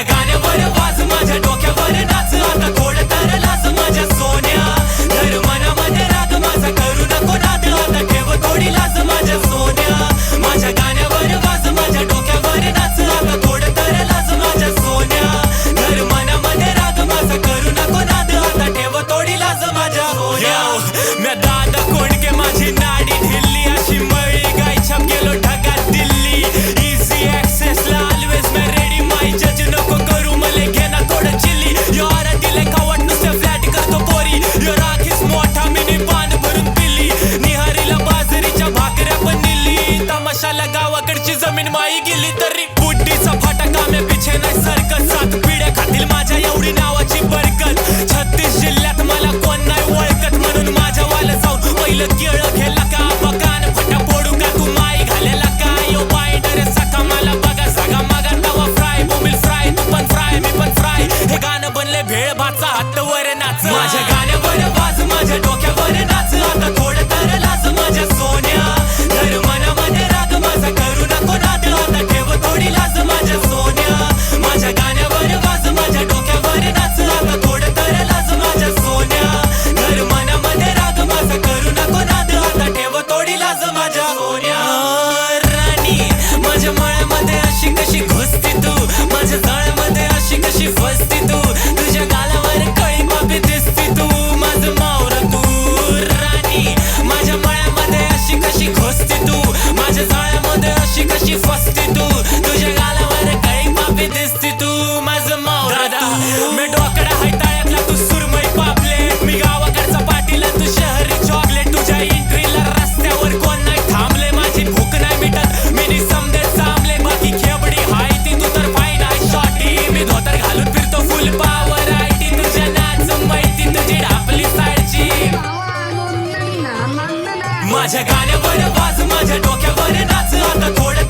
माझ्या गाण्यावर वाज माझ्या डोक्यावर नाच आता थोडं तर लाज माझ्या सोन्या धर मनामध्ये राग माझा करू नको नाद आता ठेव थोडी लाज माझ्या सोन्या माझ्या गाण्यावर वाज माझ्या डोक्यावर नाच आता थोडं तर लाज माझ्या सोन्या धर मनामध्ये राग माझा करू नको नाद आता ठेव थोडी लाज माझ्या सोन्या म्या दादा कोंडके माझी नाडी ढिल्ली अशी मळी गाय छाप गेलो ढगात दिल्ली इझी ऍक्सेस ला ऑलवेज मैं रेडी माय जज नको करू मले घेना थोडं चिल्ली यो आरा दिले खावट नुसते फ्लॅट करतो पोरी यो राखीस मोठा मिनी पान भरून पिल्ली निहारीला बाजरीच्या भाकऱ्या पण निल्ली तमाशाला गावाकडची जमीन माई गेली तरी बुड्डीचा फाटा म्या पिछे नाही सरकत 7 पिढ्या खातील माझ्या एवढी नावाची बरकत 36 जिल्ह्यात मला कोण नाही ओळखत म्हणून माझ्या वाला जाऊन पहिलं केळं घेला का बकान फटा फोडू का तू माई घालेला का यो बायडर सखा मला बघा सगा मागा तवा फ्राय बोंबील फ्राय तू पण फ्राय मी पण फ्राय हे गाणं बनले भेळ भाचा हात वर नाच माझ्या गाण्यावर वाज माझ्या डोक्यावर नाच आता थोडं तर लाज माझ्या सोन्या धर मनामध्ये राग माझा करू नको नाद आता ठेव थोडी लाज माझ्या सोन्या माझ्या गाण्यावर वाज माझ्या डोक्यावर नाच आता थोडं तर लाज माझ्या सोन्या धर मनामध्ये राग माझा करू नको नाद आता ठेव थोडी लाज माझ्या सोन्या राणी माझ्या मळ्यामध्ये अशी कशी घुसती तू माझ्या जाळ्यामध्ये अशी कशी फसती तू तुझ्या गालावर कळी बाबी दिसती तू माझं मावरा तू राणी माझ्या मळ्यामध्ये अशी कशी घुसती तू माझ्या जाळ्यामध्ये अशी कशी फसती तू तुझ्या गालावर कळी बाबी दिसती तू माझं मावरा तू मी डोकडा हाय ताळ्यातला तू सुरमई पापलेट मी गावाकडचा पाटील तू शहरी चॉकलेट तुझ्या एंट्रीला रस्त्यावर कोण नाही थांबले माझी भूक नाही मिटत मी समजे सामले बाकी खेबडी हाय ती तू तर फाईन आहे शॉटी मी धोतर घालून फिरतो फुल पावर आयटी तुझ्या नाच माहिती तुझी ढापली साईडची माझ्या गाण्यावर वाज माझ्या डोक्यावर नाच आता थोडं